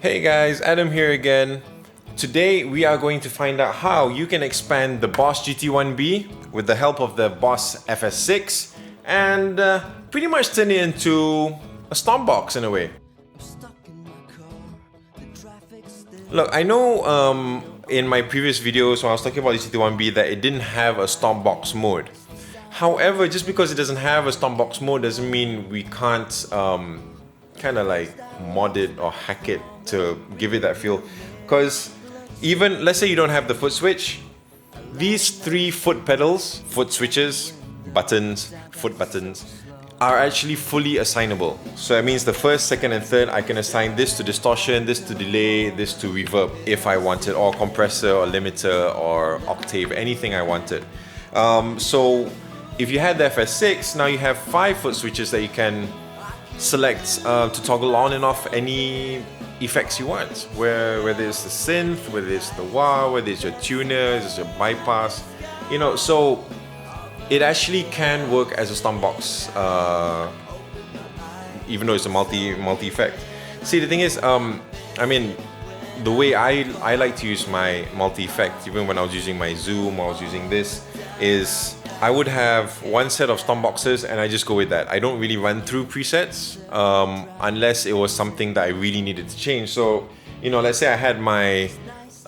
Hey guys, Adam here again. Today we are going to find out how you can expand the Boss GT1B with the help of the Boss FS6 and pretty much turn it into a stomp box in a way. Look, I know in my previous videos when I was talking about the GT1B that it didn't have a stomp box mode. However, just because it doesn't have a stomp box mode doesn't mean we can't kind of like mod it or hack it to give it that feel. Because even, let's say you don't have the foot switch, these three foot pedals, foot switches, buttons, foot buttons, are actually fully assignable. So that means the first, second and third, I can assign this to distortion, this to delay, this to reverb if I wanted, or compressor or limiter or octave, anything I wanted. So if you had the FS6, now you have 5 foot switches that you can select to toggle on and off any effects you want, whether it's the synth, whether it's the wah, whether it's your tuners, it's your bypass, you know. So it actually can work as a stomp box, even though it's a multi effect. See, the thing is, I mean, the way I like to use my multi effect, even when I was using my Zoom, I was using this, is I would have one set of stomp boxes and I just go with that. I don't really run through presets unless it was something that I really needed to change. So, you know, let's say I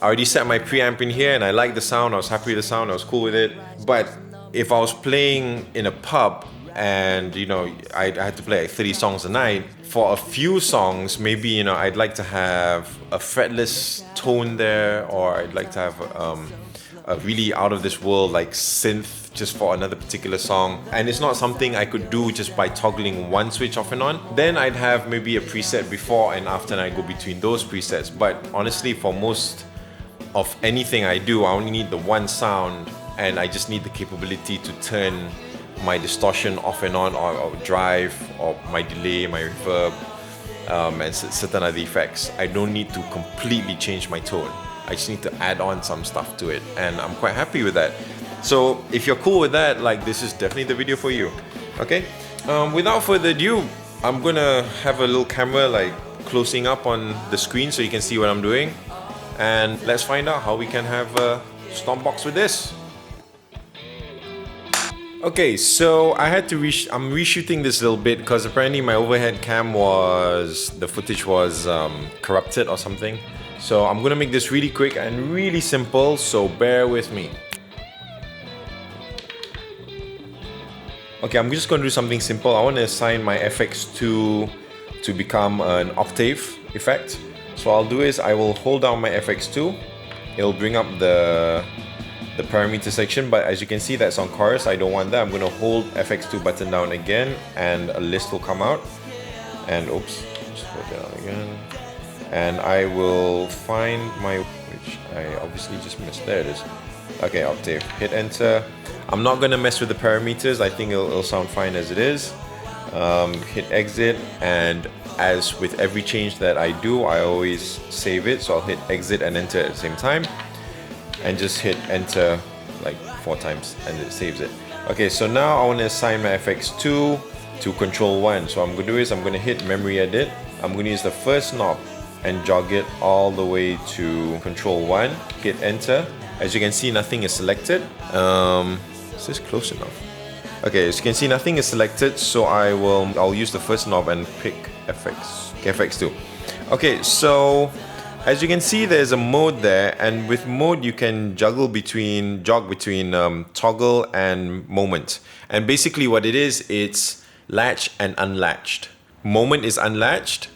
already set my preamp in here and I liked the sound, I was happy with the sound, I was cool with it. But if I was playing in a pub and, you know, I had to play like 30 songs a night, for a few songs, maybe, you know, I'd like to have a fretless tone there, or I'd like to have a really out of this world like synth just for another particular song, and it's not something I could do just by toggling one switch off and on. Then I'd have maybe a preset before and after, and I go between those presets. But honestly, for most of anything I do, I only need the one sound, and I just need the capability to turn my distortion off and on, or drive, or my delay, my reverb, and certain other effects. I don't need to completely change my tone. I just need to add on some stuff to it, and I'm quite happy with that. So if you're cool with that, like, this is definitely the video for you. Okay, without further ado, I'm gonna have a little camera like closing up on the screen so you can see what I'm doing, and let's find out how we can have a stomp box with this. Okay, so I'm reshooting this a little bit because apparently my overhead cam the footage was corrupted or something. So I'm gonna make this really quick and really simple, so bear with me. Okay, I'm just gonna do something simple. I want to assign my FX2 to become an octave effect. So what I'll do is I will hold down my FX2. It'll bring up the parameter section, but as you can see, that's on chorus. I don't want that. I'm gonna hold FX2 button down again, and a list will come out. And oops, just hold it down again. And I will find which I obviously just missed. There it is. Okay, octave. Hit enter. I'm not gonna mess with the parameters. I think it'll sound fine as it is. Hit exit, and as with every change that I do, I always save it. So I'll hit exit and enter at the same time, and just hit enter like 4 times, and it saves it. Okay, so now I want to assign my FX2 to control 1. So what I'm gonna do is I'm gonna hit memory edit. I'm gonna use the first knob and jog it all the way to control 1. Hit enter. As you can see, nothing is selected. Is this close enough? Okay, as you can see, nothing is selected, so I'll use the first knob and pick FX2. Okay, so as you can see, there's a mode there, and with mode you can jog between toggle and moment. And basically what it is, it's latch and unlatched. Moment is unlatched,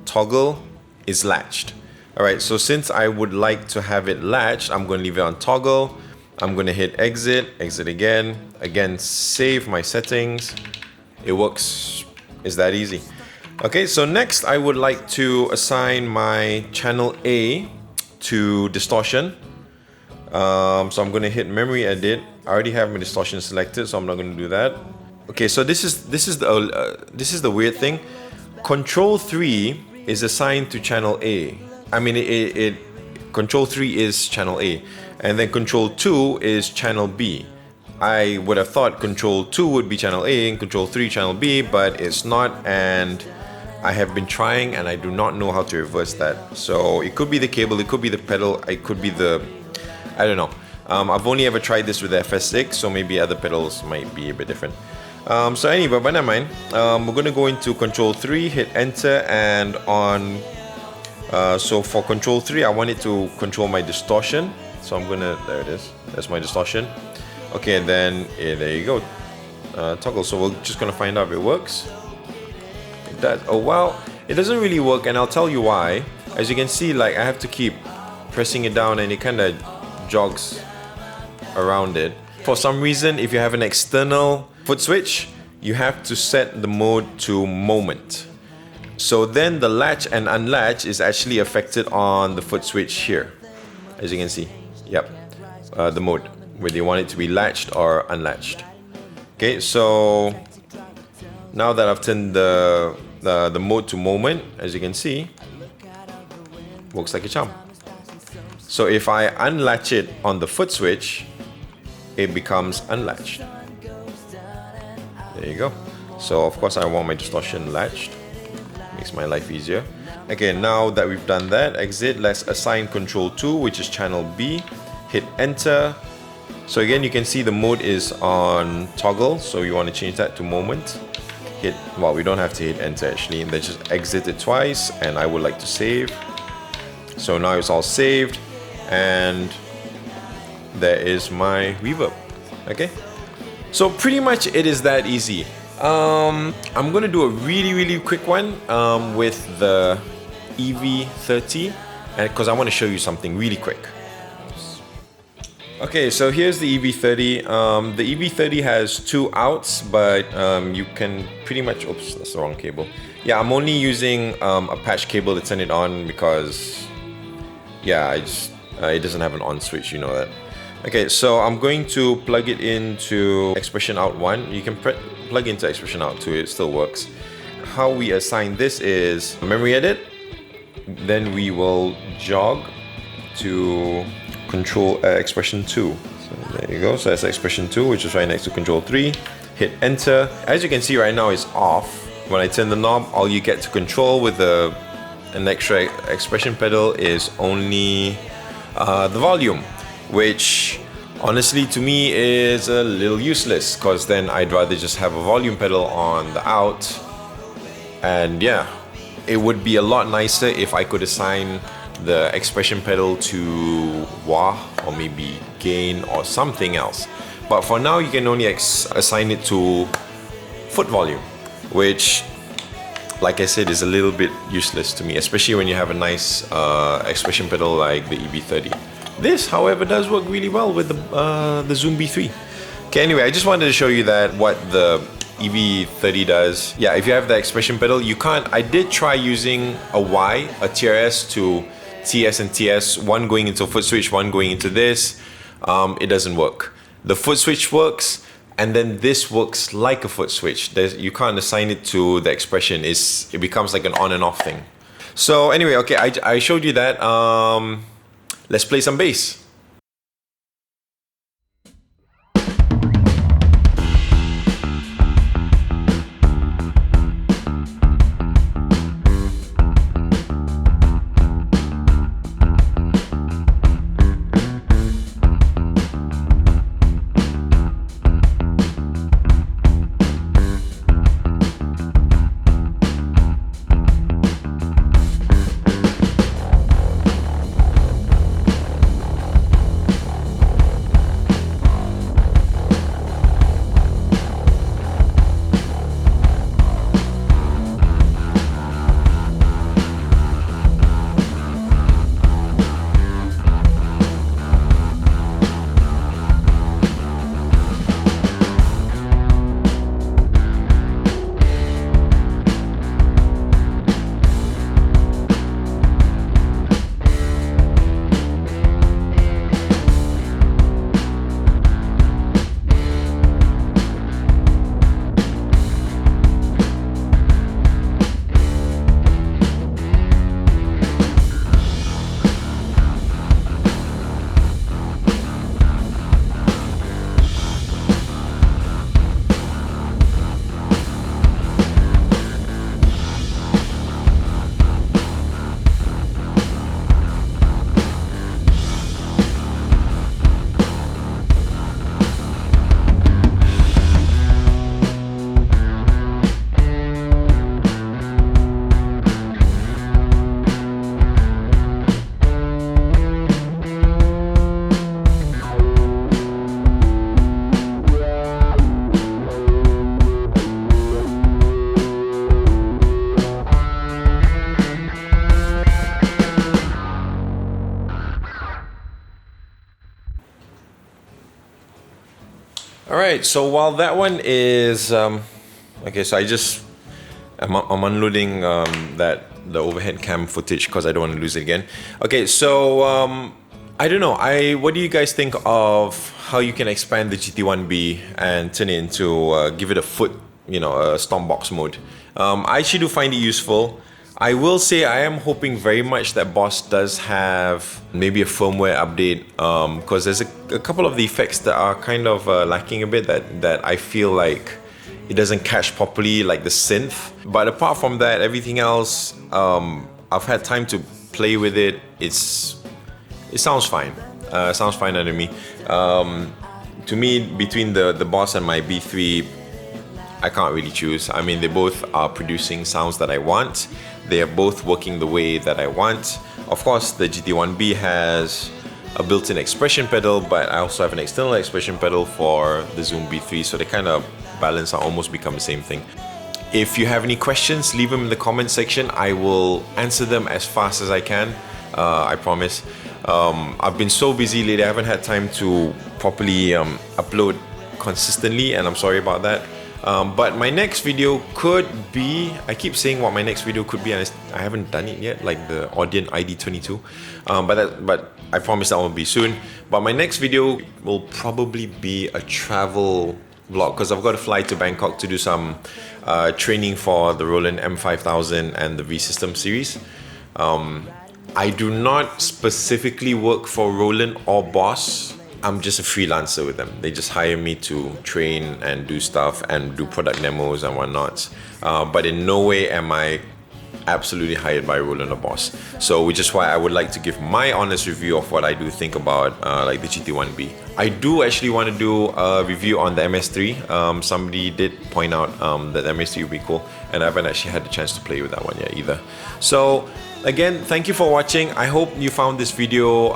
toggle is latched. Alright, so since I would like to have it latched, I'm going to leave it on toggle. I'm going to hit exit again, save my settings. It works, it's that easy. Okay, so next I would like to assign my channel A to distortion. So I'm going to hit memory edit. I already have my distortion selected, so I'm not going to do that. Okay, so this is the weird thing. Control 3 is assigned to channel A. I mean, control 3 is channel A, and then control 2 is channel B. I would have thought control 2 would be channel A and control 3 channel B, but it's not, and I have been trying and I do not know how to reverse that. So it could be the cable, it could be the pedal, it could be the, I don't know. I've only ever tried this with the FS6, so maybe other pedals might be a bit different. So anyway, but never mind. We're going to go into control 3, hit enter, and on so for control 3 I want it to control my distortion, so I'm gonna, there it is, that's my distortion. Okay, and then there you go, toggle. So we're just gonna find out if it works. It does. Oh well, it doesn't really work, and I'll tell you why. As you can see, like, I have to keep pressing it down and it kind of jogs around it. For some reason, if you have an external foot switch, you have to set the mode to moment. So then the latch and unlatch is actually affected on the foot switch here, as you can see. Yep, the mode, whether you want it to be latched or unlatched. Okay, so now that I've turned the mode to moment, as you can see, works like a charm. So if I unlatch it on the foot switch, it becomes unlatched. There you go. So of course I want my distortion latched. Makes my life easier. Okay, now that we've done that, exit, let's assign control 2, which is channel B. Hit enter. So again, you can see the mode is on toggle, so you want to change that to moment. Hit, well, we don't have to hit enter actually, and then just exit it twice, and I would like to save. So now it's all saved, and there is my reverb. Okay, so pretty much it is that easy. I'm gonna do a really quick one with the EV30, and because I want to show you something really quick. Okay, so here's the EV30. The EV30 has 2 outs, but you can pretty much, oops, that's the wrong cable. Yeah, I'm only using a patch cable to turn it on because, yeah, it doesn't have an on switch, you know that. Okay, so I'm going to plug it into expression out 1. You can plug into expression out 2, it still works. How we assign this is memory edit, then we will jog to control expression 2. So there you go, so that's expression 2, which is right next to control 3. Hit enter. As you can see right now, it's off. When I turn the knob, all you get to control with an extra expression pedal is only the volume, which honestly to me is a little useless, because then I'd rather just have a volume pedal on the out. And yeah, it would be a lot nicer if I could assign the expression pedal to wah or maybe gain or something else. But for now, you can only assign it to foot volume, which, like I said, is a little bit useless to me, especially when you have a nice expression pedal like the EV30. This, however, does work really well with the Zoom B3. Okay, anyway, I just wanted to show you that what the EV30 does. Yeah, if you have the expression pedal, you can't. I did try using a Y, a TRS to TS and TS, one going into foot switch, one going into this. It doesn't work. The foot switch works, and then this works like a foot switch. You can't assign it to the expression. It becomes like an on and off thing. So anyway, okay, I showed you that. Let's play some bass. Alright, so while that one is okay, so I'm unloading the overhead cam footage because I don't want to lose it again. Okay, so I don't know, what do you guys think of how you can expand the GT1B and turn it into give it a foot, you know, a stompbox mode? I actually do find it useful. I will say I am hoping very much that Boss does have maybe a firmware update, because there's a couple of the effects that are kind of lacking a bit, that I feel like it doesn't catch properly, like the synth. But apart from that, everything else, I've had time to play with it. It sounds fine. Sounds fine under me. To me, between the Boss and my B3, I can't really choose. I mean, they both are producing sounds that I want. They are both working the way that I want. Of course, the GT1B has a built-in expression pedal, but I also have an external expression pedal for the Zoom B3, so they kind of balance out, almost become the same thing. If you have any questions, leave them in the comment section. I will answer them as fast as I can, I promise. I've been so busy lately, I haven't had time to properly upload consistently, and I'm sorry about that. But my next video could be, I keep saying what my next video could be, and I haven't done it yet, like the Audion ID22. But I promise that won't be soon. But my next video will probably be a travel vlog, because I've got to fly to Bangkok to do some training for the Roland M5000 and the V-System series. I do not specifically work for Roland or Boss. I'm just a freelancer with them. They just hire me to train and do stuff and do product demos and whatnot. But in no way am I absolutely hired by Roland or Boss. So which is why I would like to give my honest review of what I do think about like the GT1B. I do actually want to do a review on the MS3. Somebody did point out that MS3 would be cool, and I haven't actually had the chance to play with that one yet either. So again, thank you for watching. I hope you found this video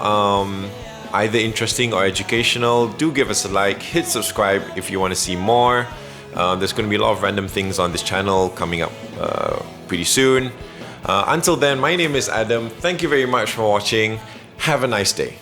either interesting or educational. Do give us a like, hit subscribe if you want to see more. There's going to be a lot of random things on this channel coming up pretty soon. Until then, my name is Adam. Thank you very much for watching. Have a nice day.